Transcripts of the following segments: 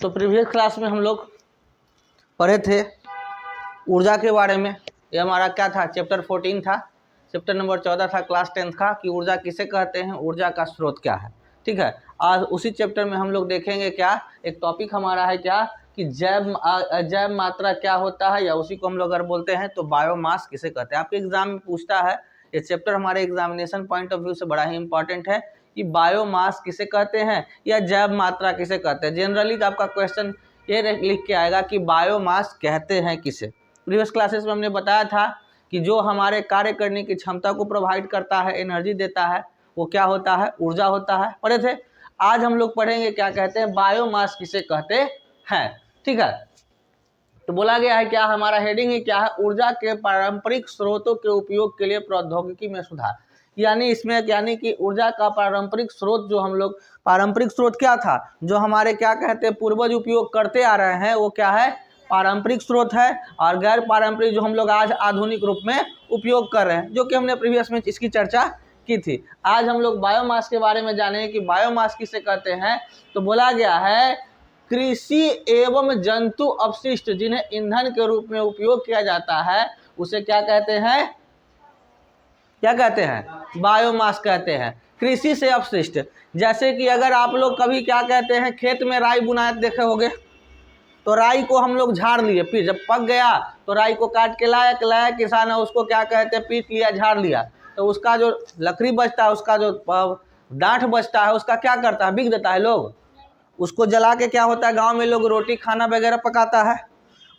तो previous class में हम लोग पढ़े थे ऊर्जा के बारे में। ये हमारा क्या था, चैप्टर 14 था। चैप्टर नंबर 14 था क्लास 10 का कि ऊर्जा किसे कहते हैं, ऊर्जा का स्रोत क्या है। ठीक है, आज उसी चैप्टर में हम लोग देखेंगे क्या, एक टॉपिक हमारा है क्या कि जैव मात्रा क्या होता है, या उसी को हम लोग अगर बोलते हैं तो बायोमास किसे कहते हैं। आपके एग्जाम में पूछता है, ये चैप्टर हमारे एग्जामिनेशन पॉइंट ऑफ व्यू से बड़ा ही इंपॉर्टेंट है कि बायोमास किसे कहते हैं या जैव मात्रा किसे कहते हैं। जनरली आपका क्वेश्चन ये लिख के आएगा कि बायोमास कहते हैं किसे। प्रीवियस क्लासेस में हमने बताया था कि जो हमारे कार्य करने की क्षमता को प्रोवाइड करता है, एनर्जी देता है, वो क्या होता है, ऊर्जा होता है। पढ़े थे। आज हम लोग पढ़ेंगे क्या कहते हैं, बायोमास किसे कहते हैं। ठीक है, तो बोला गया है क्या, हमारा हेडिंग है क्या है, ऊर्जा के पारंपरिक स्रोतों के उपयोग के लिए प्रौद्योगिकी में सुधार। यानी इसमें यानी कि ऊर्जा का पारंपरिक स्रोत, जो हम लोग पारंपरिक स्रोत क्या था, जो हमारे क्या कहते हैं पूर्वज उपयोग करते आ रहे हैं, वो क्या है, पारंपरिक स्रोत है। और गैर पारंपरिक जो हम लोग आज आधुनिक रूप में उपयोग कर रहे हैं, जो कि हमने प्रीवियस में इसकी चर्चा की थी। आज हम लोग बायोमास के बारे में जानेंगे कि बायोमास किसे कहते हैं। तो बोला गया है कृषि एवं जंतु अपशिष्ट जिन्हें ईंधन के रूप में उपयोग किया जाता है, उसे क्या कहते हैं, क्या कहते हैं, बायोमास कहते हैं। कृषि से अपशिष्ट, जैसे कि अगर आप लोग कभी क्या कहते हैं, खेत में राई बुनाए देखे होंगे, तो राई को हम लोग झाड़ लिए, फिर जब पक गया तो राई को काट के लाया किसान है, उसको क्या कहते हैं, पीट लिया, झाड़ लिया, तो उसका जो लकड़ी बचता है, उसका जो डांठ बचता है, उसका क्या करता है, बिक देता है लोग। उसको जला के क्या होता है, गांव में लोग रोटी खाना वगैरह पकाता है।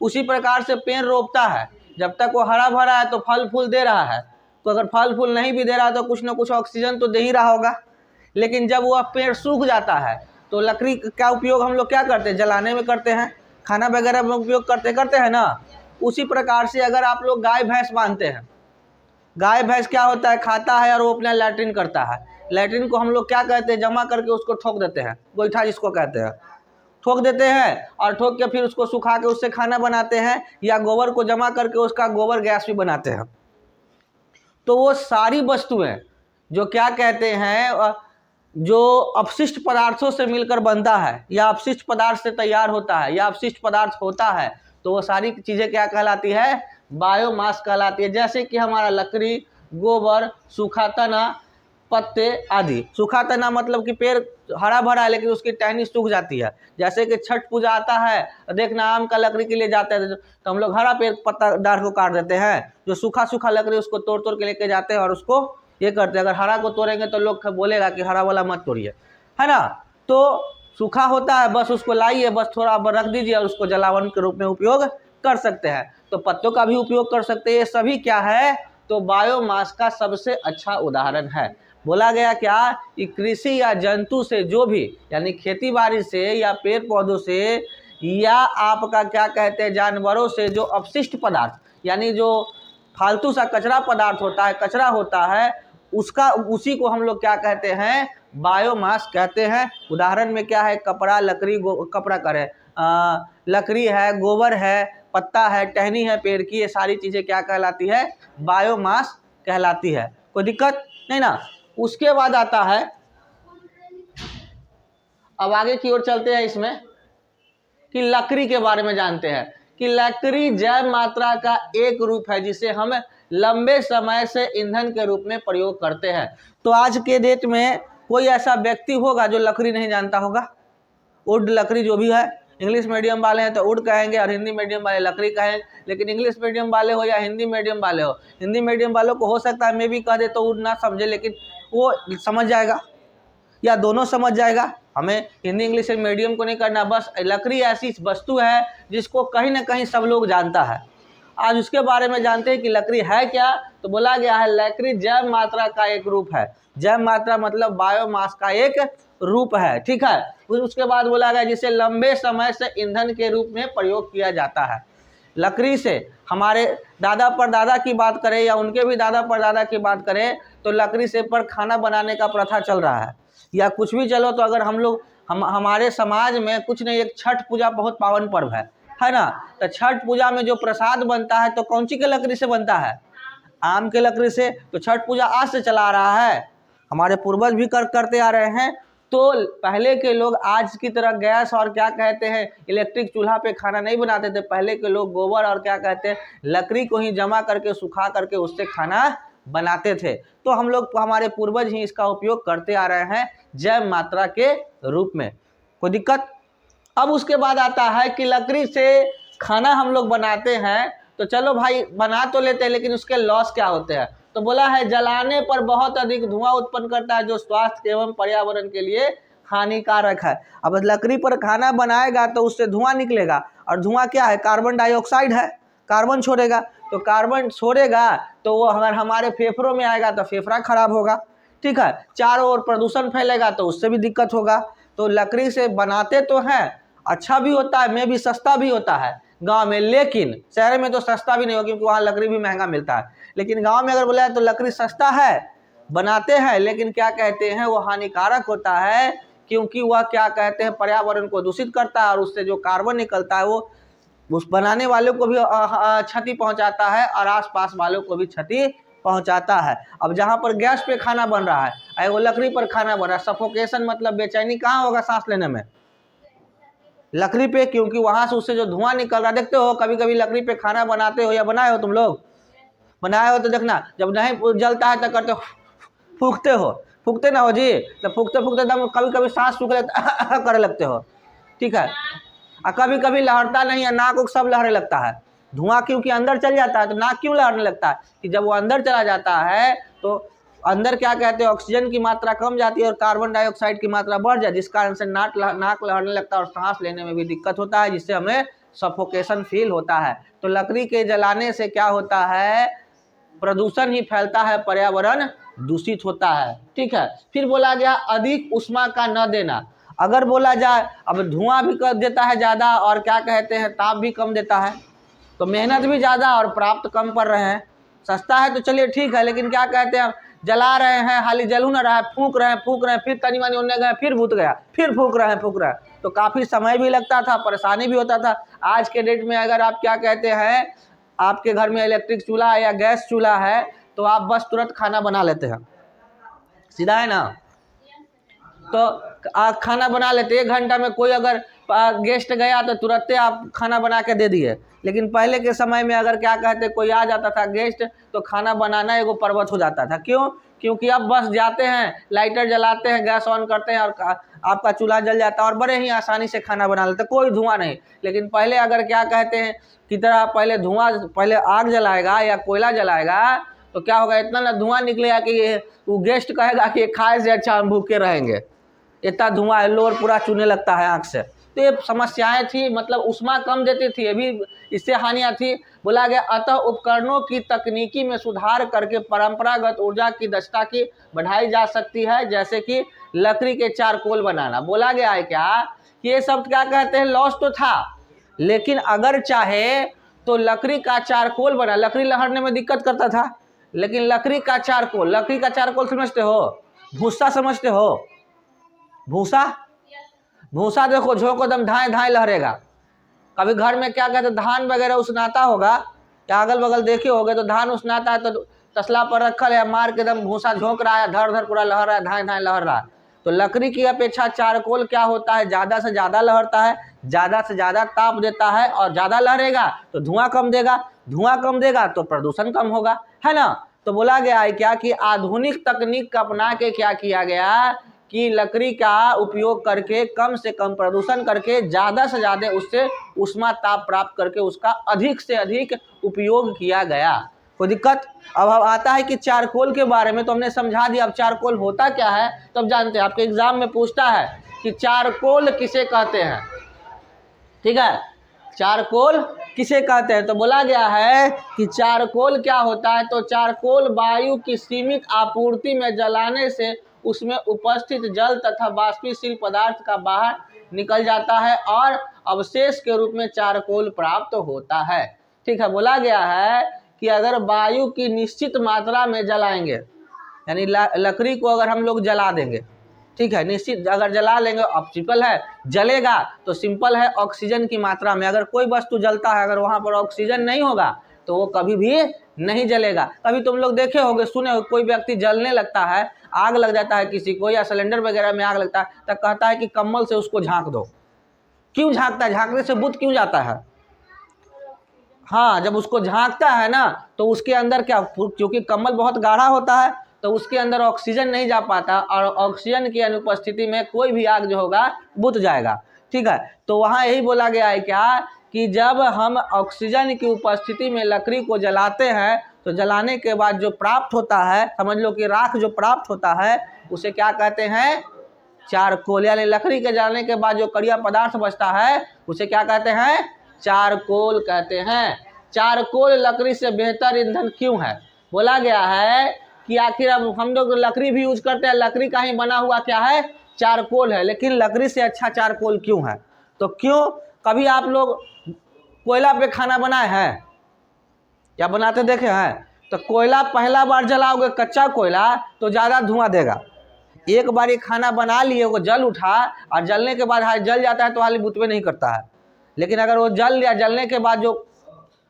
उसी प्रकार से पेड़ रोपता है, जब तक वो हरा भरा है तो फल फूल दे रहा है। तो अगर फल फूल नहीं भी दे रहा तो कुछ ना कुछ ऑक्सीजन तो दे ही रहा होगा। लेकिन जब वह पेड़ सूख जाता है तो लकड़ी का उपयोग हम लोग क्या करते हैं, जलाने में करते हैं, खाना वगैरह में उपयोग करते हैं ना। उसी प्रकार से अगर आप लोग गाय भैंस बांधते हैं, गाय भैंस क्या होता है, खाता है और वो अपना लैट्रिन करता है। लैट्रिन को हम लोग क्या कहते हैं, जमा करके उसको ठोक देते हैं, गोईठा जिसको कहते हैं, ठोक देते हैं, और ठोक के फिर उसको सुखा के उससे खाना बनाते हैं, या गोबर को जमा करके उसका गोबर गैस भी बनाते हैं। तो वो सारी वस्तुएं जो क्या कहते हैं, जो अपशिष्ट पदार्थों से मिलकर बनता है, या अपशिष्ट पदार्थ से तैयार होता है, या अपशिष्ट पदार्थ होता है, तो वो सारी चीजें क्या कहलाती है, बायोमास कहलाती है। जैसे कि हमारा लकड़ी, गोबर, सूखा तना, पत्ते आदि। सूखा तना मतलब कि पेड़ हरा भरा है लेकिन उसकी टहनी सूख जाती है। जैसे कि छठ पूजा आता है, देखना आम का लकड़ी के लिए जाते हैं तो हम लोग हरा पेड़ पत्ता डाल को काट देते हैं, जो सूखा सूखा लकड़ी उसको तोड़ तोड़ के लेके जाते हैं और उसको ये करते हैं। अगर हरा को तोड़ेंगे तो लोग बोलेगा कि हरा वाला मत तोड़िए, है ना। तो सूखा होता है, बस उसको लाइए, बस थोड़ा रख दीजिए और उसको जलावन के रूप में उपयोग कर सकते हैं। तो पत्तों का भी उपयोग कर सकते हैं। ये सभी क्या है, तो बायोमास का सबसे अच्छा उदाहरण है। बोला गया क्या कि कृषि या जंतु से जो भी, यानी खेती बाड़ी से या पेड़ पौधों से, या आपका क्या कहते हैं जानवरों से जो अपशिष्ट पदार्थ, यानी जो फालतू सा कचरा पदार्थ होता है, कचरा होता है, उसका उसी को हम लोग क्या कहते हैं, बायोमास कहते हैं। उदाहरण में क्या है, कपड़ा, लकड़ी, कपड़ा करे लकड़ी है, गोबर है, पत्ता है, टहनी है पेड़ की, ये सारी चीजें क्या कहलाती है, बायोमास कहलाती है। कोई दिक्कत नहीं ना। उसके बाद आता है, अब आगे की ओर चलते हैं इसमें कि लकड़ी के बारे में जानते हैं कि लकड़ी जैव मात्रा का एक रूप है जिसे हम लंबे समय से ईंधन के रूप में प्रयोग करते हैं। तो आज के डेट में कोई ऐसा व्यक्ति होगा जो लकड़ी नहीं जानता होगा। वुड लकड़ी जो भी है, इंग्लिश मीडियम वाले हैं तो वुड कहेंगे और हिंदी मीडियम वाले लकड़ी कहेंगे। लेकिन इंग्लिश मीडियम वाले हो या हिंदी मीडियम वाले हो, हिंदी मीडियम वालों को हो सकता है मैं भी कह दे तो वुड ना समझे, लेकिन वो समझ जाएगा या दोनों समझ जाएगा। हमें हिंदी इंग्लिश मीडियम को नहीं करना। बस लकड़ी ऐसी वस्तु है जिसको कहीं ना कहीं सब लोग जानता है। आज उसके बारे में जानते हैं कि लकड़ी है क्या। तो बोला गया है लकड़ी जैव मात्रा का एक रूप है। जैव मात्रा मतलब बायोमास का एक रूप है। ठीक है, उसके बाद बोला गया जिसे लंबे समय से ईंधन के रूप में प्रयोग किया जाता है। लकड़ी से हमारे दादा परदादा की बात करें या उनके भी दादा परदादा की बात करें तो लकड़ी से पर खाना बनाने का प्रथा चल रहा है, या कुछ भी चलो। तो अगर हम लोग हमारे समाज में कुछ नहीं, एक छठ पूजा बहुत पावन पर्व है ना। तो छठ पूजा में जो प्रसाद बनता है तो कौन सी के लकड़ी से बनता है, आम के लकड़ी से। तो छठ पूजा आज से चला आ रहा है, हमारे पूर्वज भी करते आ रहे हैं। तो पहले के लोग आज की तरह गैस और क्या कहते हैं इलेक्ट्रिक चूल्हा पे खाना नहीं बनाते थे। पहले के लोग गोबर और क्या कहते हैं लकड़ी को ही जमा करके सुखा करके उससे खाना बनाते थे। तो हम लोग हमारे पूर्वज ही इसका उपयोग करते आ रहे हैं जैव मात्रा के रूप में। कोई दिक्कत? अब उसके बाद आता है कि लकड़ी से खाना हम लोग बनाते हैं, तो चलो भाई बना तो लेते हैं, लेकिन उसके लॉस क्या होते हैं? तो बोला है जलाने पर बहुत अधिक धुआं उत्पन्न करता है जो स्वास्थ्य एवं पर्यावरण के लिए हानिकारक है। अब लकड़ी पर खाना बनाएगा तो उससे धुआं निकलेगा, और धुआं क्या है? कार्बन डाइऑक्साइड है, कार्बन छोड़ेगा। तो कार्बन छोड़ेगा तो वो अगर हमारे फेफड़ों में आएगा तो फेफड़ा खराब होगा, ठीक है। चारों ओर प्रदूषण फैलेगा तो उससे भी दिक्कत होगा। तो लकड़ी से बनाते तो हैं, अच्छा भी होता है, में भी सस्ता भी होता है गांव में, लेकिन शहर में तो सस्ता भी नहीं होगा क्योंकि वहाँ लकड़ी भी महंगा मिलता है। लेकिन गांव में अगर बोला तो लकड़ी सस्ता है, बनाते हैं, लेकिन क्या कहते हैं वो हानिकारक होता है, क्योंकि वह क्या कहते हैं पर्यावरण को दूषित करता है, और उससे जो कार्बन निकलता है वो उस बनाने वालों को भी क्षति पहुंचाता है और आसपास वालों को भी क्षति पहुंचाता है। अब जहाँ पर गैस पे खाना बन रहा है, वो लकड़ी पर खाना बन रहा है, सफोकेशन मतलब बेचैनी कहाँ होगा सांस लेने में? लकड़ी पे, क्योंकि वहां से उससे जो धुआं निकल रहा है। देखते हो कभी कभी लकड़ी पे खाना बनाते हो या बनाए हो? तुम लोग बनाए हो तो देखना, जब नहीं जलता है तो करते हो, फूकते ना हो जी, तो फूकते फूकते दम कभी कभी सांस सूख लेता करे लगते हो, ठीक है। और कभी कभी लहरता नहीं है, नाक उक सब लहरने लगता है, धुआं क्योंकि अंदर चल जाता है। तो नाक क्यों लहरने लगता है? कि जब वो अंदर चला जाता है तो अंदर क्या कहते हैं ऑक्सीजन की मात्रा कम जाती है और कार्बन डाइऑक्साइड की मात्रा बढ़ जाती है, जिस कारण से नाक लहरने लगता है और सांस लेने में भी दिक्कत होता है, जिससे हमें सफोकेशन फील होता है। तो लकड़ी के जलाने से क्या होता है? प्रदूषण ही फैलता है, पर्यावरण दूषित होता है, ठीक है। फिर बोला गया अधिक उष्मा का न देना। अगर बोला जाए अब धुआं भी कर देता है ज़्यादा और क्या कहते हैं ताप भी कम देता है, तो मेहनत भी ज़्यादा और प्राप्त कम कर रहे हैं। सस्ता है तो चलिए ठीक है, लेकिन क्या कहते हैं जला रहे हैं, हाली जलू ना रहा है, फूंक रहे हैं, फिर तनी मनी उन्ने गए, फिर भूत गया, फिर फूंक रहे हैं, तो काफ़ी समय भी लगता था, परेशानी भी होता था। आज के डेट में अगर आप क्या कहते हैं आपके घर में इलेक्ट्रिक चूल्हा है या गैस चूल्हा है तो आप बस तुरंत खाना बना लेते हैं, सीधा है ना। तो खाना बना लेते, 1 घंटा में कोई अगर गेस्ट गया तो तुरंत आप खाना बना के दे दिए। लेकिन पहले के समय में अगर क्या कहते कोई आ जाता था गेस्ट तो खाना बनाना एगो पर्वत हो जाता था। क्यों? क्योंकि अब बस जाते हैं, लाइटर जलाते हैं, गैस ऑन करते हैं और आपका चूल्हा जल जाता है और बड़े ही आसानी से खाना बना लेते, कोई धुआं नहीं। लेकिन पहले अगर क्या कहते हैं की तरह पहले आग जलाएगा या कोयला जलाएगा तो क्या होगा, इतना ना धुआं निकलेगा कि वो गेस्ट कहेगा कि खाए से अच्छा हम भूखे रहेंगे, इतना धुआं है, लोर पूरा चूने लगता है आँख से। तो ये समस्याएं थी, मतलब उष्मा कम देती थी, ये भी इससे हानियाँ थी। बोला गया अतः उपकरणों की तकनीकी में सुधार करके परंपरागत ऊर्जा की दक्षता की बढ़ाई जा सकती है, जैसे कि लकड़ी के चारकोल बनाना। बोला गया है क्या कि ये सब क्या कहते हैं लॉस तो था, लेकिन अगर चाहे तो लकड़ी का चारकोल बना। लकड़ी लहरने में दिक्कत करता था, लेकिन लकड़ी का चारकोल समझते हो? भूसा समझते हो? भूसा देखो झोंको दम धाए धाए लहरेगा। कभी घर में क्या कहते धान वगैरह उसनाता होगा या अगल बगल देखे होगे, तो धान उसनाता है तो तसला पर रखल है, मार के दम भूसा झोंक रहा है, धर धर पूरा लहर रहा है, धाए धाए लहर रहा है। तो लकड़ी की अपेक्षा चारकोल क्या होता है, ज़्यादा से ज़्यादा लहरता है, ज़्यादा से ज़्यादा ताप देता है, और ज़्यादा लहरेगा तो धुआं कम देगा तो प्रदूषण कम होगा, है ना। तो बोला गया है क्या कि आधुनिक तकनीक का अपना के क्या किया गया कि लकड़ी का उपयोग करके कम से कम प्रदूषण करके ज़्यादा से ज़्यादा उससे उष्मा ताप प्राप्त करके उसका अधिक से अधिक उपयोग किया गया। कोई दिक्कत? अब आता है कि चारकोल के बारे में तो हमने समझा दिया। अब चारकोल होता क्या है तो अब जानते हैं, आपके एग्जाम में पूछता है कि चारकोल किसे कहते हैं, ठीक है, चारकोल किसे कहते हैं। तो बोला गया है कि चारकोल क्या होता है, तो चारकोल वायु की सीमित आपूर्ति में जलाने से उसमें उपस्थित जल तथा वाष्पशील पदार्थ का बाहर निकल जाता है और अवशेष के रूप में चारकोल प्राप्त होता है, ठीक है। बोला गया है कि अगर वायु की निश्चित मात्रा में जलाएंगे, यानी लकड़ी को अगर हम लोग जला देंगे, ठीक है, निश्चित अगर जला लेंगे, अब सिंपल है जलेगा तो सिंपल है ऑक्सीजन की मात्रा में। अगर कोई वस्तु जलता है अगर वहाँ पर ऑक्सीजन नहीं होगा तो वो कभी भी नहीं जलेगा। कभी तुम लोग देखे होगे, सुने हो, कोई व्यक्ति जलने लगता है, आग लग जाता है किसी को, या सिलेंडर वगैरह में आग लगता है, तो कहता है कि कम्बल से उसको झाँक दो। क्यों झाँकता है? झाँकने से बुझ क्यों जाता है? हाँ, जब उसको झाँकता है ना तो उसके अंदर क्या, क्योंकि कम्बल बहुत गाढ़ा होता है तो उसके अंदर ऑक्सीजन नहीं जा पाता, और ऑक्सीजन की अनुपस्थिति में कोई भी आग जो होगा बुझ जाएगा। ठीक है, तो वहाँ यही बोला गया है क्या कि जब हम ऑक्सीजन की उपस्थिति में लकड़ी को जलाते हैं तो जलाने के बाद जो प्राप्त होता है, समझ लो कि राख जो प्राप्त होता है, उसे क्या कहते हैं? चारकोल। यानी लकड़ी के जलाने के बाद जो कड़िया पदार्थ बचता है उसे क्या कहते हैं? चारकोल कहते हैं। चारकोल लकड़ी से बेहतर ईंधन क्यों है? बोला गया है कि आखिर अब हम लोग लकड़ी भी यूज करते हैं, लकड़ी का ही बना हुआ क्या है? चारकोल है, लेकिन लकड़ी से अच्छा चारकोल क्यों है? तो क्यों? कभी आप लोग कोयला पे खाना बनाए हैं या बनाते देखे हैं? तो कोयला पहला बार जलाओगे कच्चा कोयला तो ज़्यादा धुआं देगा। एक बार ये खाना बना लिए, वो जल उठा और जलने के बाद जल जाता है तो हाली बुतवे नहीं करता है। लेकिन अगर वो जल लिया, जलने के बाद जो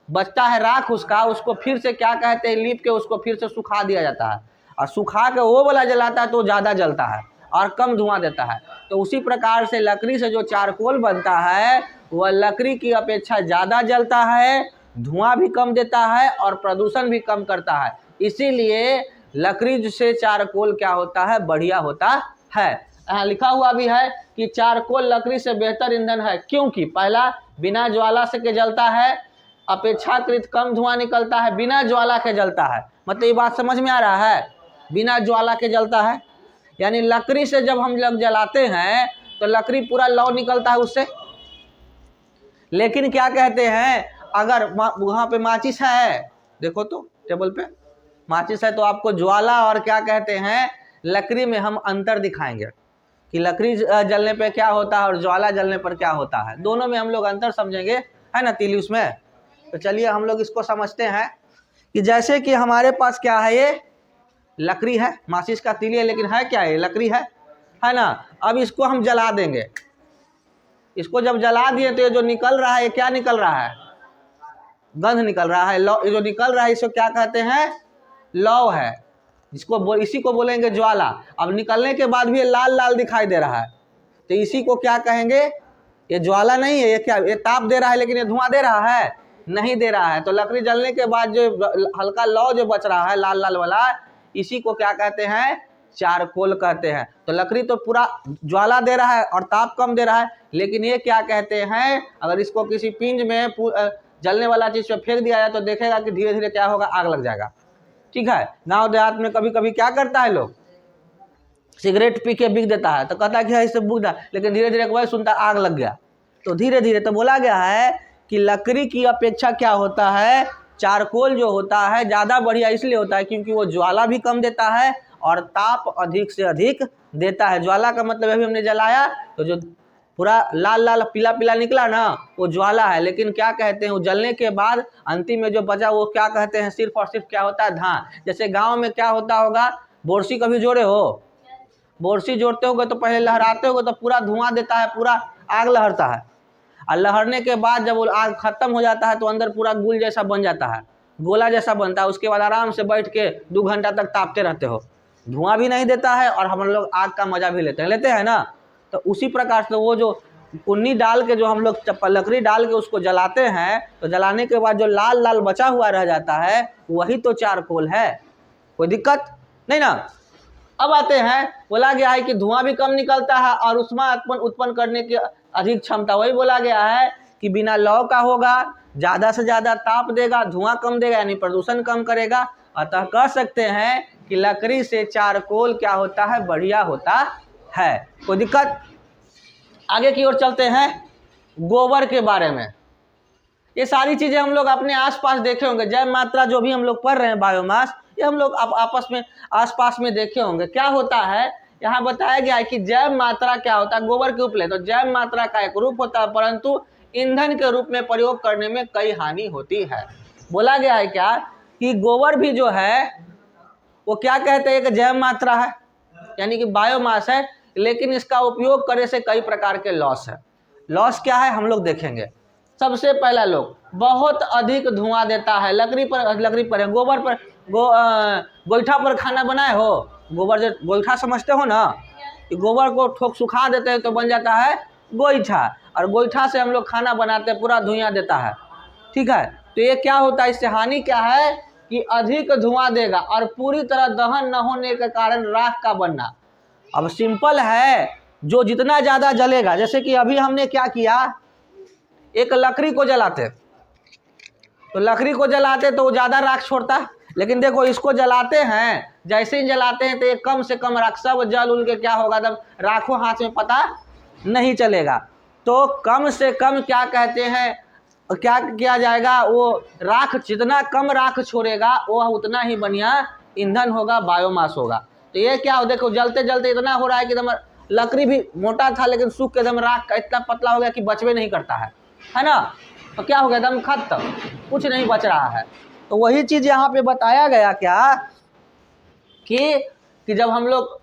बचता है राख उसका, उसको फिर से क्या कहते हैं? लीप के उसको फिर से सुखा दिया जाता है, और सुखा के वो वाला जलाता है तो ज़्यादा जलता है और कम धुआं देता है। तो उसी प्रकार से लकड़ी से जो चारकोल बनता है वह लकड़ी की अपेक्षा ज़्यादा जलता है, धुआं भी कम देता है और प्रदूषण भी कम करता है। इसीलिए लकड़ी से चारकोल क्या होता है? बढ़िया होता है। यहाँ लिखा हुआ भी है कि चारकोल लकड़ी से बेहतर ईंधन है, क्योंकि पहला, बिना ज्वाला से के जलता है, अपेक्षाकृत कम धुआं निकलता है, बिना ज्वाला के जलता है। मतलब ये बात समझ में आ रहा है? बिना ज्वाला के जलता है, यानी लकड़ी से जब हम लोग जलाते हैं तो लकड़ी पूरा लौ निकलता है उससे। लेकिन क्या कहते हैं, अगर वहाँ पे माचिस है, देखो तो टेबल पे माचिस है, तो आपको ज्वाला और क्या कहते हैं लकड़ी में हम अंतर दिखाएंगे कि लकड़ी जलने पे क्या होता है और ज्वाला जलने पर क्या होता है। दोनों में हम लोग अंतर समझेंगे, है ना तीली उसमें। तो चलिए हम लोग इसको समझते हैं कि जैसे कि हमारे पास क्या है, ये लकड़ी है, माचिस का तीली है, लेकिन है क्या, ये लकड़ी है ना। अब इसको हम जला देंगे। इसको जब जला दिए तो ये जो निकल रहा है, ये क्या निकल रहा है? गंध निकल रहा है। लौ, ये जो निकल रहा है इसको क्या कहते हैं? लौ है, जिसको इसी को बोलेंगे ज्वाला। अब निकलने के बाद भी ये लाल लाल दिखाई दे रहा है, तो इसी को क्या कहेंगे? ये ज्वाला नहीं है, ये क्या, ये ताप दे रहा है लेकिन ये धुआं दे रहा है? नहीं दे रहा है। तो लकड़ी जलने के बाद जो हल्का लौ जो बच रहा है लाल लाल वाला, इसी को क्या कहते हैं? चारकोल कहते हैं। तो लकड़ी तो पूरा ज्वाला दे रहा है और ताप कम दे रहा है, लेकिन ये क्या कहते हैं? अगर इसको किसी पिंज में जलने वाला चीज पे फेंक दिया जाए तो देखेगा कि धीरे धीरे क्या होगा? आग लग जाएगा। ठीक है, गांव देहात में कभी कभी क्या करता है लोग, सिगरेट पी के बिक देता है, तो कहता है कि इससे बुझ रहा, लेकिन धीरे धीरे वही सुनता आग लग गया। तो धीरे धीरे तो बोला गया है कि लकड़ी की अपेक्षा क्या होता है? चारकोल जो होता है ज़्यादा बढ़िया इसलिए होता है क्योंकि वो ज्वाला भी कम देता है और ताप अधिक से अधिक देता है। ज्वाला का मतलब अभी हमने जलाया तो जो पूरा लाल लाल पीला पीला निकला ना, वो ज्वाला है। लेकिन क्या कहते हैं, वो जलने के बाद अंतिम में जो बचा वो क्या कहते हैं? सिर्फ और सिर्फ क्या होता है? धान। जैसे गांव में क्या होता होगा, बोरसी कभी जोड़े हो? बोरसी जोड़ते होगे तो पहले लहराते होगे तो पूरा धुआं देता है, पूरा आग लहरता है, और लहरने के बाद जब वो आग खत्म हो जाता है तो अंदर पूरा गुल जैसा बन जाता है, गोला जैसा बनता है। उसके बाद आराम से बैठ के 2 घंटा तक तापते रहते हो, धुआं भी नहीं देता है और हम लोग आग का मजा भी लेते हैं ना। तो उसी प्रकार से वो जो कुन्नी डाल के जो हम लोग लकड़ी डाल के उसको जलाते हैं, तो जलाने के बाद जो लाल लाल बचा हुआ रह जाता है वही तो चारकोल है। कोई दिक्कत नहीं ना। अब आते हैं, बोला गया है कि धुआं भी कम निकलता है और ऊष्मा उत्पन्न करने की अधिक क्षमता। वही बोला गया है कि बिना लौ का होगा, ज़्यादा से ज़्यादा ताप देगा, धुआं कम देगा, यानी प्रदूषण कम करेगा। अतः कह सकते हैं कि लकड़ी से चारकोल क्या होता है? बढ़िया होता है। कोई दिक्कत? आगे की ओर चलते हैं, गोबर के बारे में। ये सारी चीज़ें हम लोग अपने आसपास देखे होंगे। जैव मात्रा जो भी हम लोग पढ़ रहे हैं, बायोमास, ये हम लोग आपस में आसपास में देखे होंगे। क्या होता है, यहाँ बताया गया है कि जैव मात्रा क्या होता है। गोबर के उपले तो जैव मात्रा का एक रूप होता है, परंतु ईंधन के रूप में प्रयोग करने में कई हानि होती है। बोला गया है क्या कि गोबर भी जो है वो क्या कहते हैं, एक जैव मात्रा है, यानी कि बायोमास है, लेकिन इसका उपयोग करने से कई प्रकार के लॉस है। लॉस क्या है हम लोग देखेंगे। सबसे पहला लोग बहुत अधिक धुआं देता है। लकड़ी पर गोबर पर गोईठा पर खाना बनाए हो, गोबर जो गोईठा समझते हो ना, कि गोबर को ठोक सुखा देते हैं तो बन जाता है गोईठा, और गोईठा से हम लोग खाना बनाते हैं, पूरा धुआं देता है। ठीक है, तो ये क्या होता है, इससे हानि क्या है कि अधिक धुआं देगा और पूरी तरह दहन न होने के कारण राख का बनना। अब सिंपल है, जो जितना ज़्यादा जलेगा, जैसे कि अभी हमने क्या किया, एक लकड़ी को जलाते तो लकड़ी को जलाते तो वो ज़्यादा राख छोड़ता है, लेकिन देखो इसको जलाते हैं, जैसे ही जलाते हैं तो ये कम से कम राख सब जल उल के क्या होगा, तब राखों हाथ में पता नहीं चलेगा। तो कम से कम क्या कहते हैं, क्या किया जाएगा, वो राख जितना कम राख छोड़ेगा वो उतना ही बढ़िया ईंधन होगा, बायोमास होगा। तो ये क्या हो, देखो जलते जलते इतना हो रहा है कि एकदम लकड़ी भी मोटा था लेकिन सूख के एकदम राख का इतना पतला हो गया कि बचवे नहीं करता है ना। तो क्या हो गया, एकदम खत्म, कुछ नहीं बच रहा है। तो वही चीज़ यहाँ पे बताया गया क्या कि जब हम लोग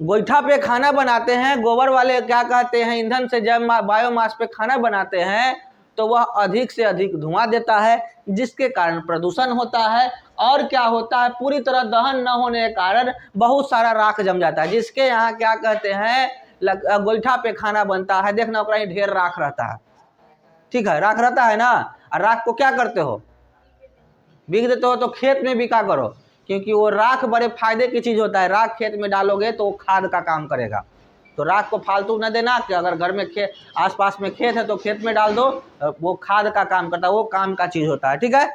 गोईठा पे खाना बनाते हैं, गोबर वाले क्या कहते हैं, ईंधन से जब बायोमास पे खाना बनाते हैं तो वह अधिक से अधिक धुआं देता है, जिसके कारण प्रदूषण होता है। और क्या होता है, पूरी तरह दहन न होने के कारण बहुत सारा राख जम जाता है, जिसके यहाँ क्या कहते हैं गोईठा पे खाना बनता है, देखना ऊपर ही ढेर राख रहता है। ठीक है, राख रहता है ना, और राख को क्या करते हो, बिक देते हो, तो खेत में बिका करो, क्योंकि वो राख बड़े फायदे की चीज़ होता है। राख खेत में डालोगे तो वो खाद का काम करेगा। तो राख को फालतू न देना, कि अगर घर में आसपास में खेत है तो खेत में डाल दो, वो खाद का काम करता है, वो काम का चीज़ होता है। ठीक है,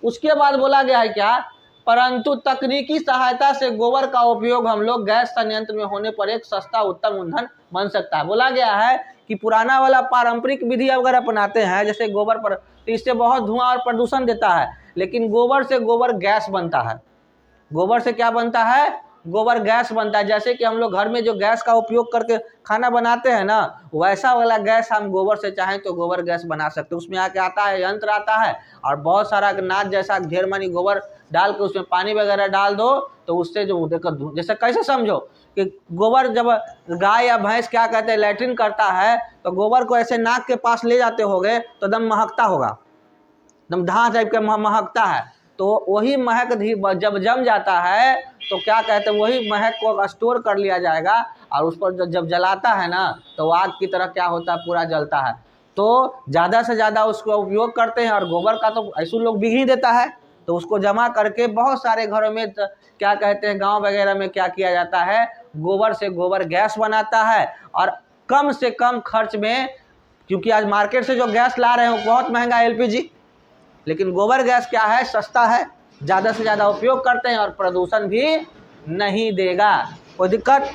उसके बाद बोला गया है क्या, परंतु तकनीकी सहायता से गोबर का उपयोग हम लोग गैस संयंत्र में होने पर एक सस्ता उत्तम ईंधन बन सकता है। बोला गया है कि पुराना वाला पारंपरिक विधि अगर अपनाते हैं, जैसे गोबर पर, तो इससे बहुत धुआं और प्रदूषण देता है, लेकिन गोबर से गोबर गैस बनता है। गोबर से क्या बनता है, गोबर गैस बनता है। जैसे कि हम लोग घर में जो गैस का उपयोग करके खाना बनाते हैं ना, वैसा वाला गैस हम गोबर से चाहें तो गोबर गैस बना सकते हैं। उसमें आके आता है, यंत्र आता है, और बहुत सारा नाद जैसा ढेर मानी गोबर डाल के उसमें पानी वगैरह डाल दो, तो उससे जो देखो, जैसे कैसे समझो कि गोबर जब गाय या भैंस क्या कहते हैं लैट्रिन करता है, तो गोबर को ऐसे नाक के पास ले जाते होगे तो एकदम महकता होगा, एकदम धां टाइप का महकता है। तो वही महक जब जम जाता है तो क्या कहते हैं, वही महक को स्टोर कर लिया जाएगा, और उस पर जब जलाता है ना तो आग की तरह क्या होता है, पूरा जलता है। तो ज़्यादा से ज़्यादा उसको उपयोग करते हैं, और गोबर का तो ऐसे लोग बिक ही देता है, तो उसको जमा करके बहुत सारे घरों में क्या कहते हैं, गांव वगैरह में क्या किया जाता है, गोबर से गोबर गैस बनाता है, और कम से कम खर्च में, क्योंकि आज मार्केट से जो गैस ला रहे हैं वो बहुत महंगा LPG, लेकिन गोबर गैस क्या है, सस्ता है, ज़्यादा से ज़्यादा उपयोग करते हैं और प्रदूषण भी नहीं देगा, कोई दिक्कत।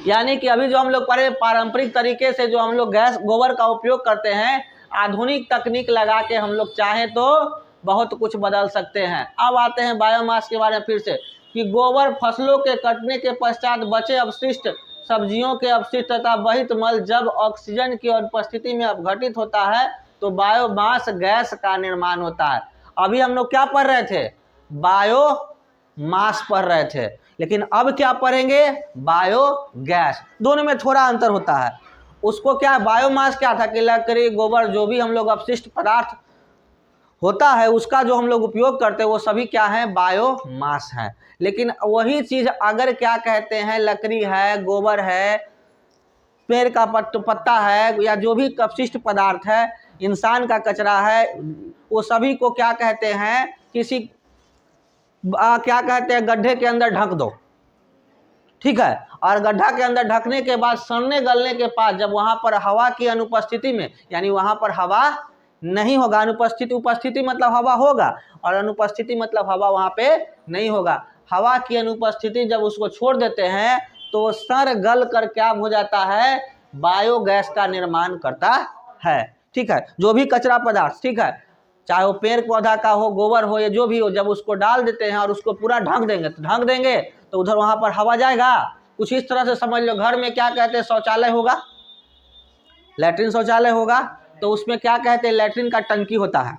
यानी कि अभी जो हम लोग पढ़े, पारंपरिक तरीके से जो हम लोग गैस गोबर का उपयोग करते हैं, आधुनिक तकनीक लगा के हम लोग चाहें तो बहुत कुछ बदल सकते हैं। अब आते हैं बायोमास के बारे में फिर से, कि गोबर फसलों के कटने के पश्चात बचे अवशिष्ट, सब्जियों के अवशिष्ट तथा बहित मल जब ऑक्सीजन की अनुपस्थिति में अपघटित होता है तो बायोमास गैस का निर्माण होता है। अभी हम लोग क्या पढ़ रहे थे, बायोमास पढ़ रहे थे, लेकिन अब क्या पढ़ेंगे, बायोगैस। दोनों में थोड़ा अंतर होता है। उसको क्या, बायोमास क्या था कि लकड़ी, गोबर, जो भी हम लोग अपशिष्ट पदार्थ होता है उसका जो हम लोग उपयोग करते हैं वो सभी क्या है, बायोमास है। लेकिन वही चीज़ अगर क्या कहते हैं, लकड़ी है, गोबर है, पेड़ का पत्ता है, या जो भी अपशिष्ट पदार्थ है, इंसान का कचरा है, वो सभी को क्या कहते हैं, किसी क्या कहते हैं, गड्ढे के अंदर ढक दो। ठीक है, और गड्ढा के अंदर ढकने के बाद सड़ने गलने के बाद जब वहाँ पर हवा की अनुपस्थिति में, यानी वहाँ पर हवा नहीं होगा, उपस्थिति मतलब हवा होगा, और अनुपस्थिति मतलब हवा वहाँ पे नहीं होगा। हवा की अनुपस्थिति जब उसको छोड़ देते हैं तो सड़ गल कर क्या हो जाता है, बायोगैस का निर्माण करता है। ठीक है, जो भी कचरा पदार्थ, ठीक है, चाहे वो पेड़ पौधा का हो, गोबर हो, या जो भी हो, जब उसको डाल देते हैं और उसको पूरा ढक देंगे तो उधर वहाँ पर हवा जाएगा। कुछ इस तरह से समझ लो, घर में क्या कहते हैं, शौचालय होगा, लैट्रिन शौचालय होगा, तो उसमें क्या कहते हैं, लैट्रिन का टंकी होता है,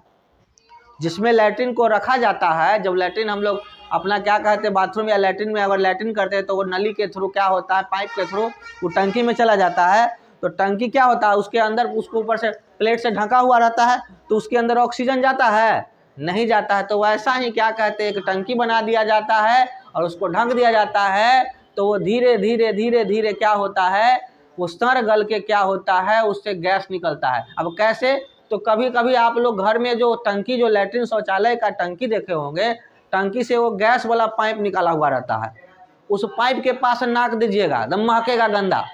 जिसमें लैट्रिन को रखा जाता है। जब लैट्रिन हम लोग अपना क्या कहते हैं, बाथरूम या लैट्रिन में अगर लैट्रिन करते हैं तो वो नली के थ्रू क्या होता है, पाइप के थ्रू वो टंकी में चला जाता है। तो टंकी क्या होता है, उसके अंदर उसके ऊपर से प्लेट से ढका हुआ रहता है, तो उसके अंदर ऑक्सीजन जाता है, नहीं जाता है। तो वैसा ही क्या कहते हैं, एक टंकी बना दिया जाता है और उसको ढक दिया जाता है, तो वो धीरे धीरे धीरे धीरे क्या होता है, वो सर गल के क्या होता है, उससे गैस निकलता है। अब कैसे, तो कभी कभी आप लोग घर में जो टंकी, जो लैट्रिन शौचालय का टंकी देखे होंगे, टंकी से वो गैस वाला पाइप निकाला हुआ रहता है, उस पाइप के पास नाक दीजिएगा, एकदम महकेगा गंदा,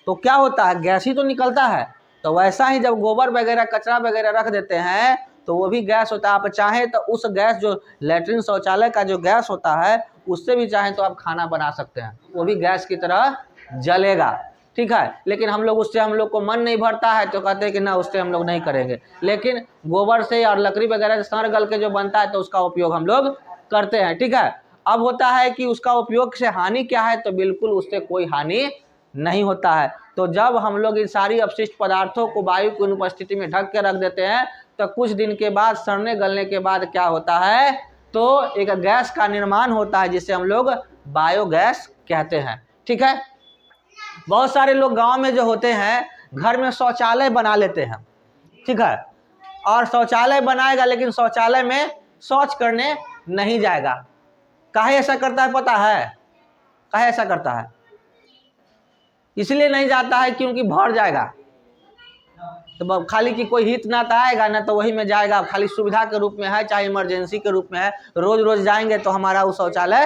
तो क्या होता है, गैस ही तो निकलता है। तो वैसा ही जब गोबर वगैरह कचरा वगैरह रख देते हैं तो वो भी गैस होता है। आप चाहें तो उस गैस, जो लैट्रिन शौचालय का जो गैस होता है, उससे भी चाहें तो आप खाना बना सकते हैं, वो भी गैस की तरह जलेगा, ठीक है। लेकिन हम लोग उससे, हम लोग को मन नहीं भरता है तो कहते हैं कि ना, उससे हम लोग नहीं करेंगे। लेकिन गोबर से और लकड़ी वगैरह से सड़ गल के जो बनता है तो उसका उपयोग हम लोग करते हैं, ठीक है। अब होता है कि उसका उपयोग से हानि क्या है, तो बिल्कुल उससे कोई हानि नहीं होता है। तो जब हम लोग इन सारी अपशिष्ट पदार्थों को वायु की उपस्थिति में ढक के रख देते हैं, तो कुछ दिन के बाद, सड़ने गलने के बाद क्या होता है, तो एक गैस का निर्माण होता है जिसे हम लोग बायोगैस कहते हैं, ठीक है। बहुत सारे लोग गांव में जो होते हैं, घर में शौचालय बना लेते हैं, ठीक है, और शौचालय बनाएगा लेकिन शौचालय में शौच करने नहीं जाएगा। काहे ऐसा करता है पता है, काहे ऐसा करता है, इसलिए नहीं जाता है क्योंकि भर जाएगा, तो खाली कि कोई हित नाता आएगा ना, तो वही में जाएगा, खाली सुविधा के रूप में है, चाहे इमरजेंसी के रूप में है, रोज रोज जाएंगे तो हमारा वो शौचालय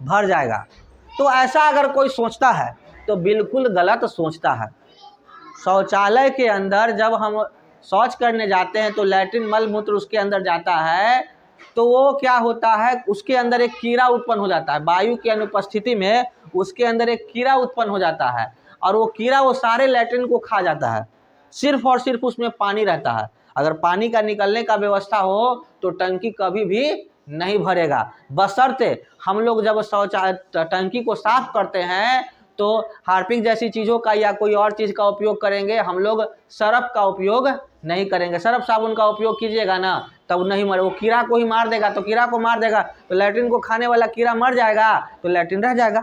भर जाएगा। तो ऐसा अगर कोई सोचता है तो बिल्कुल गलत सोचता है। शौचालय के अंदर जब हम शौच करने जाते हैं तो लैट्रिन मल मूत्र उसके अंदर जाता है, तो वो क्या होता है, उसके अंदर एक कीड़ा उत्पन्न हो जाता है, वायु की अनुपस्थिति में उसके अंदर एक कीड़ा उत्पन्न हो जाता है, और वो कीड़ा वो सारे लैट्रिन को खा जाता है, सिर्फ और सिर्फ उसमें पानी रहता है। अगर पानी का निकलने का व्यवस्था हो तो टंकी कभी भी नहीं भरेगा, बशर्ते हम लोग जब टंकी को साफ करते हैं तो हार्पिक जैसी चीज़ों का या कोई और चीज़ का उपयोग करेंगे, हम लोग सरफ का उपयोग नहीं करेंगे। सरफ साबुन का उपयोग कीजिएगा ना, तब नहीं मरे, वो कीड़ा को ही मार देगा, तो कीड़ा को मार देगा तो लैट्रिन को खाने वाला कीड़ा मर जाएगा, तो लैट्रिन रह जाएगा।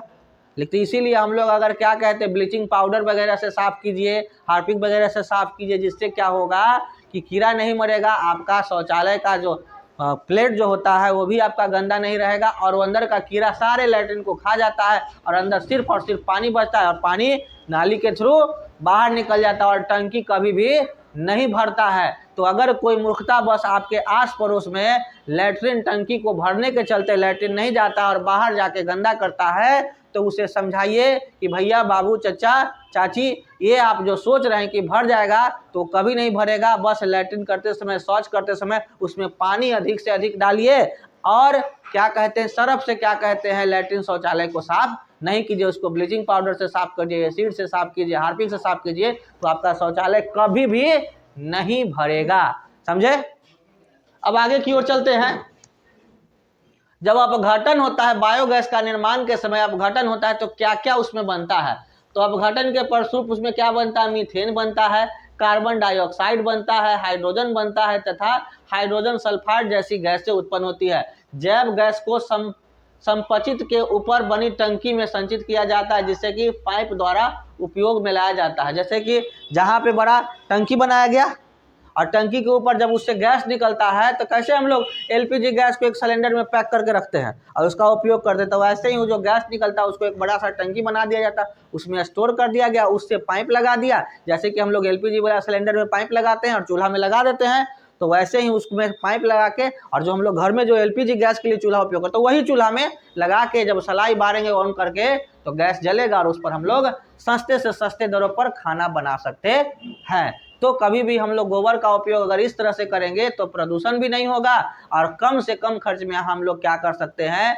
लेकिन इसीलिए हम लोग अगर क्या कहते हैं, ब्लीचिंग पाउडर वगैरह से साफ़ कीजिए, हार्पिक वगैरह से साफ़ कीजिए, जिससे क्या होगा कि कीड़ा नहीं मरेगा, आपका शौचालय का जो प्लेट जो होता है वो भी आपका गंदा नहीं रहेगा, और वो अंदर का कीड़ा सारे लैट्रिन को खा जाता है, और अंदर सिर्फ और सिर्फ पानी बचता है, और पानी नाली के थ्रू बाहर निकल जाता है, और टंकी कभी भी नहीं भरता है। तो अगर कोई मूर्खता बस आपके आस पड़ोस में लैट्रिन टंकी को भरने के चलते लैट्रिन नहीं जाता और बाहर जाके गंदा करता है, तो उसे समझाइए कि भैया, बाबू, चचा, चाची, ये आप जो सोच रहे हैं कि भर जाएगा, तो कभी नहीं भरेगा। बस लैट्रिन करते समय, शौच करते समय उसमें पानी अधिक से अधिक डालिए, और क्या कहते हैं, सरफ से क्या कहते हैं, लैट्रिन शौचालय को साफ नहीं कीजिए, उसको ब्लीचिंग पाउडर से साफ कीजिए, एसिड से साफ कीजिए, हार्पिक से साफ कीजिए, तो आपका शौचालय कभी भी नहीं भरेगा, समझे। अब आगे की ओर चलते हैं। जब अपघटन होता है बायोगैस का निर्माण के समय, अपघटन होता है तो क्या क्या उसमें बनता है, तो अपघटन के फलस्वरूप उसमें क्या बनता है, मीथेन बनता है, कार्बन डाइऑक्साइड बनता है, हाइड्रोजन बनता है, तथा हाइड्रोजन सल्फाइड जैसी गैसें उत्पन्न होती है। जैव गैस को संपचित के ऊपर बनी टंकी में संचित किया जाता है, जिससे कि पाइप द्वारा उपयोग में लाया जाता है। जैसे कि जहाँ पे बड़ा टंकी बनाया गया और टंकी के ऊपर जब उससे गैस निकलता है, तो कैसे हम लोग एलपीजी गैस को एक सिलेंडर में पैक करके रखते हैं और उसका उपयोग करते हैं, तो वैसे ही वो जो गैस निकलता है उसको एक बड़ा सा टंकी बना दिया जाता है, उसमें स्टोर कर दिया गया, उससे पाइप लगा दिया। जैसे कि हम लोग एलपीजी वाला सिलेंडर में पाइप लगाते हैं और चूल्हा में लगा देते हैं, तो वैसे ही उसमें पाइप लगा के, और जो हम लोग घर में जो एलपीजी गैस के लिए चूल्हा उपयोग करते हैं, वही चूल्हा में लगा के जब सलाई बारेंगे ऑन करके, तो गैस जलेगा और उस पर हम लोग सस्ते से सस्ते दरों पर खाना बना सकते हैं। तो कभी भी हम लोग गोबर का उपयोग अगर इस तरह से करेंगे तो प्रदूषण भी नहीं होगा, और कम से कम खर्च में हम लोग क्या कर सकते हैं,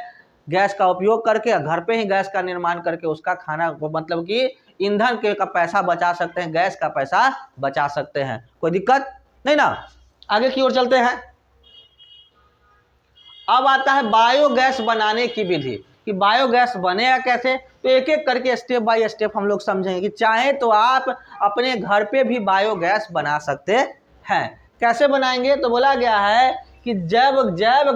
गैस का उपयोग करके, घर पे ही गैस का निर्माण करके उसका खाना, मतलब कि ईंधन का पैसा बचा सकते हैं, गैस का पैसा बचा सकते हैं। कोई दिक्कत नहीं ना। आगे की ओर चलते हैं। अब आता है बायोगैस बनाने की विधि, कि बायोगैस बनेगा कैसे, तो एक एक करके स्टेप बाय स्टेप हम लोग समझेंगे कि चाहे तो आप अपने घर पे भी बायोगैस बना सकते हैं। कैसे बनाएंगे, तो बोला गया है कि जैव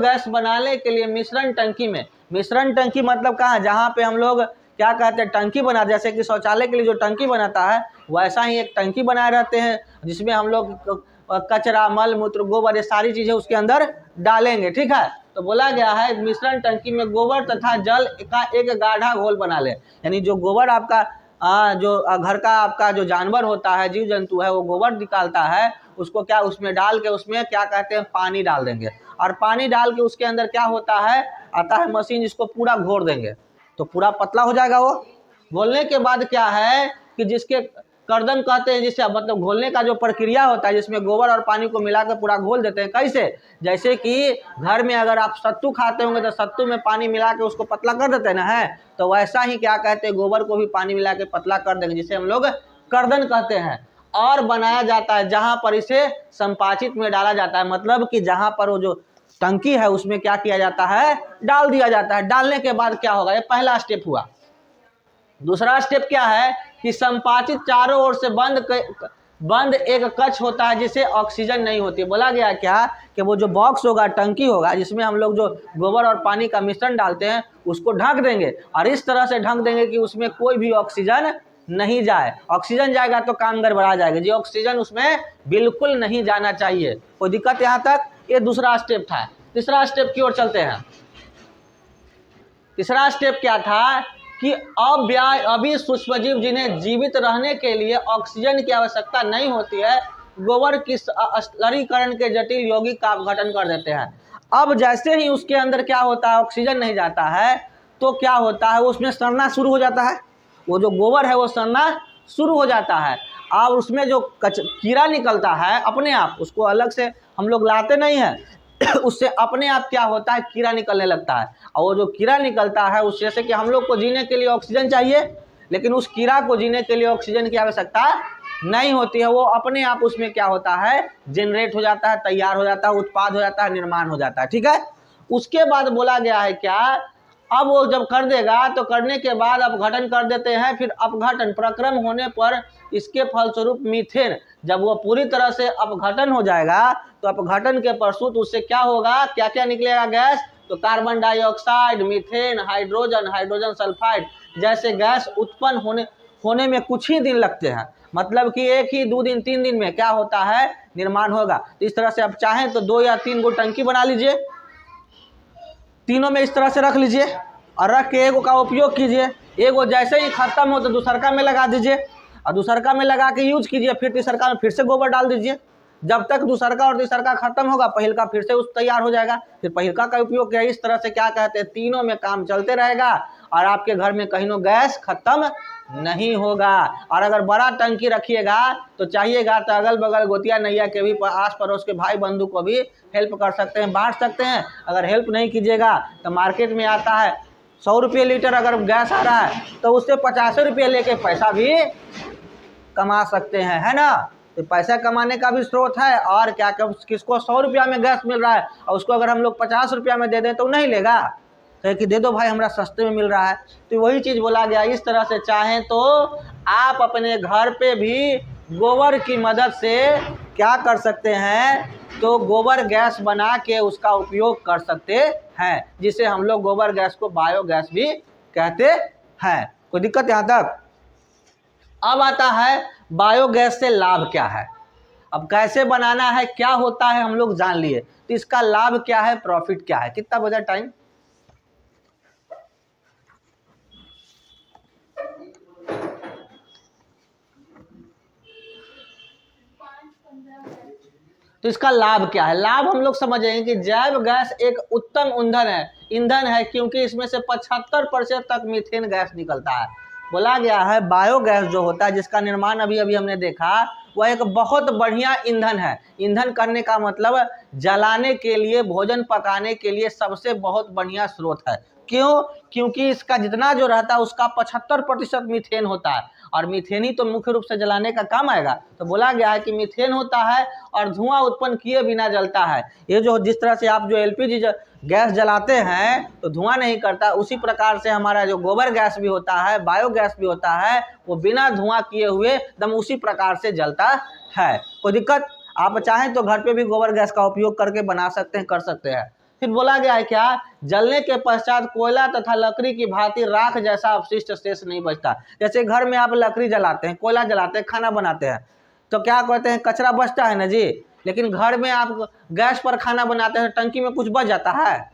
गैस बनाने के लिए मिश्रण टंकी में, मिश्रण टंकी मतलब कहाँ, जहाँ पे हम लोग क्या कहते हैं, टंकी बना, जैसे कि शौचालय के लिए जो टंकी बनाता है वैसा ही एक टंकी बनाए रहते हैं जिसमें हम लोग कचरा, मल मूत्र, गोबर, ये सारी चीज़ें उसके अंदर डालेंगे। ठीक है, तो बोला गया है मिश्रण टंकी में गोबर तथा जल का एक गाढ़ा घोल बना ले। यानी जो गोबर आपका जो घर का आपका जो जानवर होता है, जीव जंतु है, वो गोबर निकालता है, उसको क्या उसमें डाल के उसमें क्या कहते हैं पानी डाल देंगे, और पानी डाल के उसके अंदर क्या होता है, आता है मशीन, जिसको पूरा घोर देंगे तो पूरा पतला हो जाएगा। वो घोलने के बाद क्या है कि जिसके कर्दन कहते हैं, जिससे मतलब घोलने का जो प्रक्रिया होता है जिसमें गोबर और पानी को मिलाकर पूरा घोल देते हैं। कैसे? जैसे कि घर में अगर आप सत्तू खाते होंगे तो सत्तू में पानी मिला के उसको पतला कर देते हैं ना, है तो वैसा ही क्या कहते हैं गोबर को भी पानी मिला के पतला कर देंगे, जिसे हम लोग कर्दन कहते हैं। और बनाया जाता है जहां पर इसे संपाचित में डाला जाता है, मतलब कि जहां पर वो जो टंकी है उसमें क्या किया जाता है, डाल दिया जाता है। डालने के बाद क्या होगा, ये पहला स्टेप हुआ। दूसरा स्टेप क्या है कि संपाचित चारों ओर से बंद एक कक्ष होता है जिसे ऑक्सीजन नहीं होती। बोला गया क्या कि वो जो बॉक्स होगा, टंकी होगा, जिसमें हम लोग जो गोबर और पानी का मिश्रण डालते हैं उसको ढक देंगे, और इस तरह से ढक देंगे कि उसमें कोई भी ऑक्सीजन नहीं जाए। ऑक्सीजन जाएगा तो काम गड़बड़ा जाएगा जी, ऑक्सीजन उसमें बिल्कुल नहीं जाना चाहिए। कोई दिक्कत यहाँ तक? ये दूसरा स्टेप था। तीसरा स्टेप की ओर चलते हैं। तीसरा स्टेप क्या था कि अभी सूक्ष्मजीव जिन्हें जीवित रहने के लिए ऑक्सीजन की आवश्यकता नहीं होती है, गोबर की स्लरीकरण के जटिल यौगिक का अपघटन कर देते हैं। अब जैसे ही उसके अंदर क्या होता है, ऑक्सीजन नहीं जाता है, तो क्या होता है, उसमें सड़ना शुरू हो जाता है। वो जो गोबर है वो सड़ना शुरू हो जाता है, और उसमें जो कीड़ा निकलता है अपने आप, उसको अलग से हम लोग लाते नहीं हैं उससे अपने आप क्या होता है, कीड़ा निकलने लगता है। और वो जो कीड़ा निकलता है उससे, जैसे कि हम लोग को जीने के लिए ऑक्सीजन चाहिए, लेकिन उस कीड़ा को जीने के लिए ऑक्सीजन की आवश्यकता नहीं होती है, वो अपने आप उसमें क्या होता है, जनरेट हो जाता है, तैयार हो जाता है, उत्पाद हो जाता है, निर्माण हो जाता है। ठीक है, उसके बाद बोला गया है क्या, अब वो जब कर देगा तो करने के बाद अपघटन कर देते हैं। फिर अपघटन प्रक्रम होने पर इसके फलस्वरूप मीथेन, जब वो पूरी तरह से अपघटन हो जाएगा तो अपघटन के पश्चात उससे क्या होगा, क्या क्या निकलेगा गैस, तो carbon dioxide, methane, hydrogen sulphide जैसे गैस उत्पन्न होने में कुछ ही दिन लगते हैं। मतलब कि 1 ही 2 दिन 3 दिन में क्या होता है, निर्माण होगा। इस तरह से आप चाहें तो 2 या 3 गो टंकी बना लीजिए, तीनों में इस तरह से रख लीजिए, और रख के एगो का उपयोग कीजिए। एगो जैसे ही खत्म हो तो दूसरका में लगा दीजिए, और दूसरका में लगा के यूज कीजिए। फिर तीसरका में फिर से गोबर डाल दीजिए। जब तक दूसरका और तीसरका खत्म होगा, पहिलका फिर से उस तैयार हो जाएगा, फिर पहिलका का उपयोग किया। इस तरह से क्या कहते हैं, तीनों में काम चलते रहेगा, और आपके घर में कहीं गैस खत्म नहीं होगा। और अगर बड़ा टंकी रखिएगा तो चाहिएगा तो अगल बगल गोतिया नैया के भी, आस पड़ोस के भाई बंधु को भी हेल्प कर सकते हैं, बांट सकते हैं। अगर हेल्प नहीं कीजिएगा तो मार्केट में आता है 100 रुपये लीटर अगर गैस आ रहा है तो उससे 50 रुपये लेके पैसा भी कमा सकते हैं, है ना। तो पैसा कमाने का भी स्रोत है। और क्या किसको 100 रुपया में गैस मिल रहा है और उसको अगर हम लोग 50 रुपया में दे दें तो नहीं लेगा, तो कि दे दो भाई हमरा सस्ते में मिल रहा है। तो वही चीज़ बोला गया। इस तरह से चाहें तो आप अपने घर पे भी गोबर की मदद से क्या कर सकते हैं, तो गोबर गैस बना के उसका उपयोग कर सकते हैं, जिसे हम लोग गोबर गैस को बायोगैस भी कहते हैं। कोई दिक्कत यहाँ तक? अब आता है बायोगैस से लाभ क्या है। अब कैसे बनाना है, क्या होता है, हम लोग जान लिए, तो इसका लाभ क्या है, प्रॉफिट क्या है। कितना बजा टाइम? तो इसका लाभ क्या है। लाभ हम लोग समझेंगे कि जैव गैस एक उत्तम ईंधन है क्योंकि इसमें से 75% तक मीथेन गैस निकलता है। बोला गया है बायोगैस जो होता है, जिसका निर्माण अभी हमने देखा, वह एक बहुत बढ़िया ईंधन है। ईंधन करने का मतलब जलाने के लिए, भोजन पकाने के लिए सबसे बहुत बढ़िया स्रोत है। क्यों? क्योंकि इसका जितना जो रहता है उसका 75% मीथेन होता है, और मीथेन ही तो मुख्य रूप से जलाने का काम आएगा। तो बोला गया है कि मीथेन होता है और धुआं उत्पन्न किए बिना जलता है। ये जो जिस तरह से आप जो एलपीजी गैस जलाते हैं तो धुआं नहीं करता, उसी प्रकार से हमारा जो गोबर गैस भी होता है, बायोगैस भी होता है, वो बिना धुआं किए हुए एकदम उसी प्रकार से जलता है। कोई दिक्कत? आप चाहें तो घर पे भी गोबर गैस का उपयोग करके बना सकते हैं, कर सकते हैं। फिर बोला गया है क्या, जलने के पश्चात कोयला तथा लकड़ी की भांति राख जैसा अपशिष्ट शेष नहीं बचता। जैसे घर में आप लकड़ी जलाते हैं, कोयला जलाते हैं, खाना बनाते हैं, तो क्या कहते हैं, कचरा बचता है ना जी। लेकिन घर में आप गैस पर खाना बनाते हैं, टंकी में कुछ बच जाता है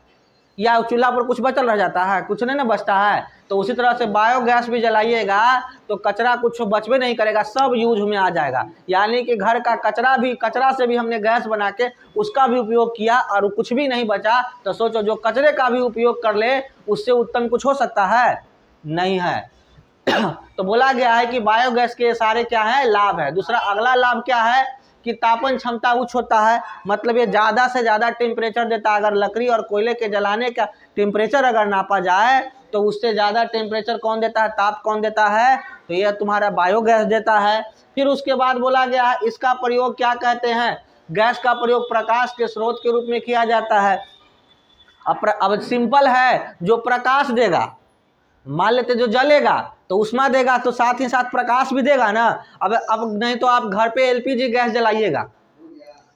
या चूल्हा पर कुछ बचल रह जाता है, कुछ नहीं ना बचता है। तो उसी तरह से बायोगैस भी जलाइएगा तो कचरा कुछ बचबे नहीं करेगा, सब यूज में आ जाएगा। यानी कि घर का कचरा से भी हमने गैस बना के उसका भी उपयोग किया और कुछ भी नहीं बचा, तो सोचो जो कचरे का भी उपयोग कर ले उससे उत्तम कुछ हो सकता है, नहीं है। तो बोला गया है कि बायोगैस के सारे क्या है, लाभ है। दूसरा अगला लाभ क्या है कि तापन क्षमता उच्च होता है, मतलब ये ज़्यादा से ज़्यादा टेम्परेचर देता है। अगर लकड़ी और कोयले के जलाने का टेम्परेचर अगर नापा जाए तो उससे ज़्यादा टेम्परेचर कौन देता है, ताप कौन देता है, तो यह तुम्हारा बायोगैस देता है। फिर उसके बाद बोला गया है इसका प्रयोग क्या कहते हैं, गैस का प्रयोग प्रकाश के स्रोत के रूप में किया जाता है। अब सिंपल है, जो प्रकाश देगा, मान लेते जो जलेगा तो उष्मा देगा, तो साथ ही साथ प्रकाश भी देगा ना। अब नहीं तो आप घर पे एलपीजी गैस जलाइएगा,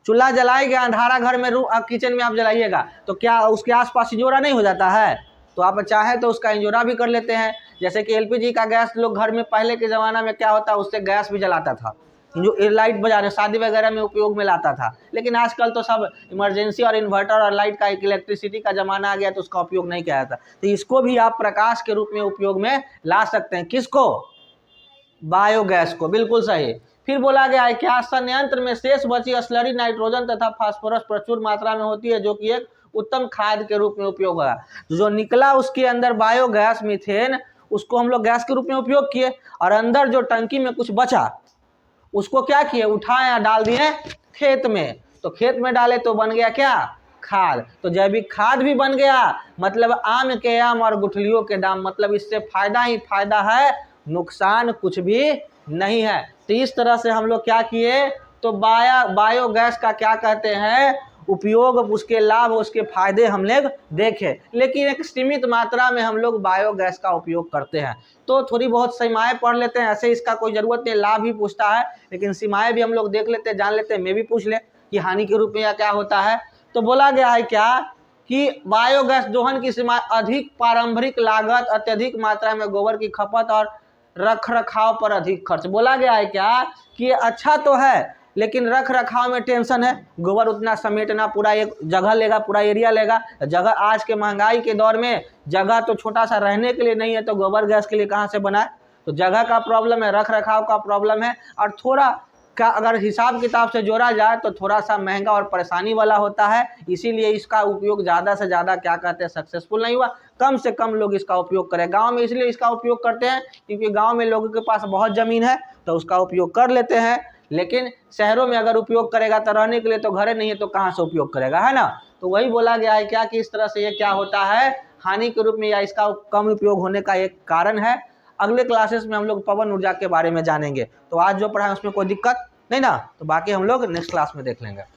चूल्हा जलाएंगे, अंधारा घर में किचन में आप जलाइएगा, तो क्या उसके आसपास इंजोरा नहीं हो जाता है। तो आप चाहे तो उसका इंजोरा भी कर लेते हैं। जैसे कि एलपीजी का गैस लोग घर में पहले के ज़माना में क्या होता है, उससे गैस भी जलाता था, जो लाइट बजाने शादी वगैरह में उपयोग में लाता था। लेकिन आजकल तो सब इमरजेंसी और इन्वर्टर और लाइट का, एक इलेक्ट्रिसिटी का ज़माना आ गया, तो उसका उपयोग नहीं किया जाता। तो इसको भी आप प्रकाश के रूप में उपयोग में ला सकते हैं। किसको, बायोगैस को, बिल्कुल सही। फिर बोला गया है क्या, संयंत्र में शेष बची स्लरी नाइट्रोजन तथा फास्फोरस प्रचुर मात्रा में होती है, जो कि एक उत्तम खाद के रूप में उपयोग होगा। जो निकला उसके अंदर बायोगैस मीथेन, उसको हम लोग गैस के रूप में उपयोग किए, और अंदर जो टंकी में कुछ बचा उसको क्या किए, उठाए और डाल दिए खेत में। तो खेत में डाले तो बन गया क्या, खाद। तो जैविक खाद भी बन गया, मतलब आम के आम और गुठलियों के दाम, मतलब इससे फायदा ही फायदा है, नुकसान कुछ भी नहीं है। तो इस तरह से हम लोग क्या किए, तो बायोगैस का क्या कहते हैं, उपयोग, उसके लाभ, उसके फायदे हम लोग देखे। लेकिन एक सीमित मात्रा में हम लोग बायोगैस का उपयोग करते हैं। तो थोड़ी बहुत सीमाएं पढ़ लेते हैं, ऐसे इसका कोई ज़रूरत नहीं, लाभ ही पूछता है, लेकिन सीमाएं भी हम लोग देख लेते हैं, जान लेते हैं। मैं भी पूछ ले कि हानि के रूप में या क्या होता है। तो बोला गया है क्या कि बायोगैस दोहन की सीमा अधिक प्रारंभिक लागत, अत्यधिक मात्रा में गोबर की खपत और रख रखाव पर अधिक खर्च। बोला गया है क्या कि ये अच्छा तो है, लेकिन रख रखाव में टेंशन है, गोबर उतना समेटना, पूरा एक जगह लेगा, पूरा एरिया लेगा। जगह आज के महंगाई के दौर में जगह तो छोटा सा रहने के लिए नहीं है, तो गोबर गैस के लिए कहाँ से बनाए। तो जगह का प्रॉब्लम है, रख रखाव का प्रॉब्लम है, और थोड़ा का अगर हिसाब किताब से जोड़ा जाए तो थोड़ा सा महंगा और परेशानी वाला होता है। इसीलिए इसका उपयोग ज़्यादा से ज़्यादा क्या कहते हैं, सक्सेसफुल नहीं हुआ। कम से कम लोग इसका उपयोग करें। गांव में इसलिए इसका उपयोग करते हैं क्योंकि गांव में लोगों के पास बहुत ज़मीन है, तो उसका उपयोग कर लेते हैं। लेकिन शहरों में अगर उपयोग करेगा तो रहने के लिए तो घर नहीं है, तो कहाँ से उपयोग करेगा, है ना। तो वही बोला गया है क्या कि इस तरह से ये क्या होता है, हानि के रूप में, या इसका कम उपयोग होने का एक कारण है। अगले क्लासेस में हम लोग पवन ऊर्जा के बारे में जानेंगे। तो आज जो पढ़ा है उसमें कोई दिक्कत नहीं ना, तो बाकी हम लोग नेक्स्ट क्लास में देख लेंगे।